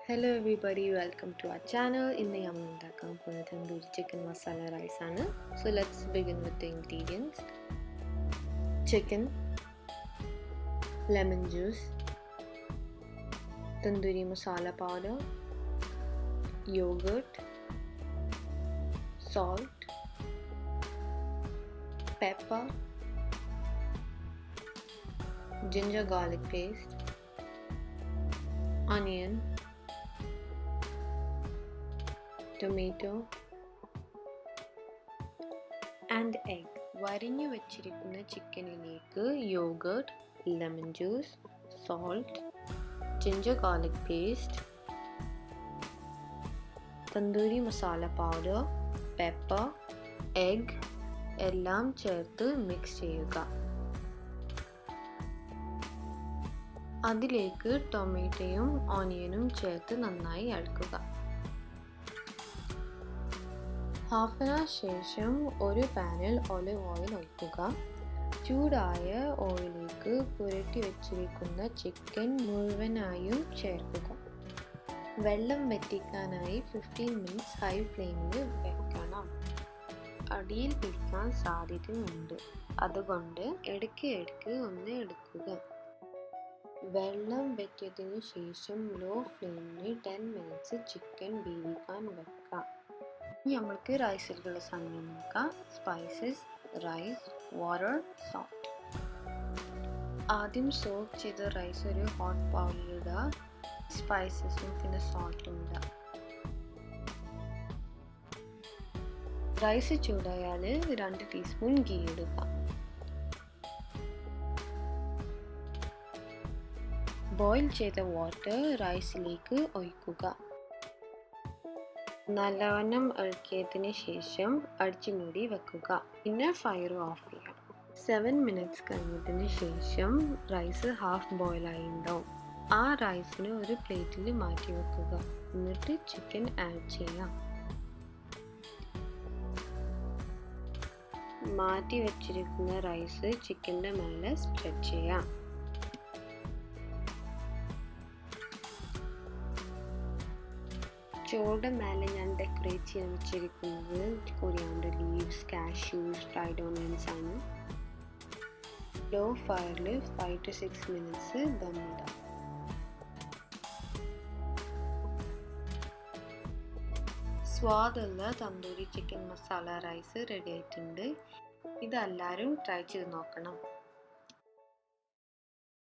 Hello everybody, welcome to our channel. ഇന്ന് ഞാൻ ഉണ്ടാക്കാൻ പോകുന്നത് തന്തൂരി ചിക്കൻ മസാല റൈസ് ആണ്. So let's begin with the ingredients. Chicken, lemon juice, tandoori masala powder, yogurt, salt, pepper, ginger garlic paste, onion, tomato and egg. വരഞ്ഞു വെച്ചിരിക്കുന്ന ചിക്കനിലേക്ക് yogurt, lemon juice, salt, ginger garlic paste, tandoori masala powder, pepper, egg എല്ലാം ചേർത്ത് mix ചെയ്യുക. അതിലേക്ക് ടൊമാറ്റോയും ഓണിയനും ചേർത്ത് നന്നായി ഇളക്കുക. ഹാഫ് ആൻ അവർ ശേഷം ഒരു പാനിൽ ഒലിവ് ഓയിൽ ഒഴിക്കുക. ചൂടായ ഓയിലേക്ക് പുരട്ടി വെച്ചിരിക്കുന്ന ചിക്കൻ മുഴുവനായും ചേർക്കുക. വെള്ളം വറ്റിക്കാനായി 15 മിനിറ്റ്സ് ഹൈ ഫ്ലെയിമിൽ വെക്കണം. അടിയിൽ പിടിക്കാൻ സാധ്യതയുണ്ട്, അതുകൊണ്ട് ഇടയ്ക്ക് ഒന്ന് എടുക്കുക. വെള്ളം വറ്റിയതിനു ശേഷം ലോ ഫ്ലെയിമിൽ 10 മിനിറ്റ്സ് ചിക്കൻ വേവിക്കാൻ വെക്കാം. നമ്മൾക്ക് റൈസിലുള്ള സാധനം നോക്കാം. Spices, rice, water, salt. ആദ്യം സോക്ക് ചെയ്ത റൈസ് ഒരു ഹോട്ട് ബൗളിലിടുക. സ്പൈസസും പിന്നെ സോൾട്ടും ഇടുക. റൈസ് ചൂടായാൽ 2 ടീസ്പൂൺ ഗീ ഇടുക. ബോയിൽ ചെയ്ത വാട്ടർ റൈസിലേക്ക് ഒഴിക്കുക. നല്ലവണ്ണം ഇളക്കിയതിന് ശേഷം അടിച്ചു മൂടി വെക്കുക. പിന്നെ ഫയർ ഓഫ് ചെയ്യാം. 7 മിനിറ്റ്സ് കഴിഞ്ഞതിന് ശേഷം റൈസ് ഹാഫ് ബോയിലായി ഉണ്ടാവും. ആ റൈസിന് ഒരു പ്ലേറ്റിൽ മാറ്റി വെക്കുക. എന്നിട്ട് ചിക്കൻ ആഡ് ചെയ്യാം. മാറ്റി വെച്ചിരിക്കുന്ന റൈസ് ചിക്കൻ്റെ മേലെ സ്പ്രെഡ് ചെയ്യാം. ചോറിൻ്റെ മേലെ ഞാൻ ഡെക്കറേറ്റ് ചെയ്യാൻ വെച്ചിരിക്കുന്നത് coriander leaves, cashews, fried onions ആണ്. ലോ ഫയറിൽ 5 to 6 മിനിറ്റ്സ് ദമ്മിടാം. സ്വാദുള്ള tandoori chicken masala rice ready ആയിട്ടുണ്ട്. ഇതെല്ലാവരും ട്രൈ ചെയ്ത് നോക്കണം.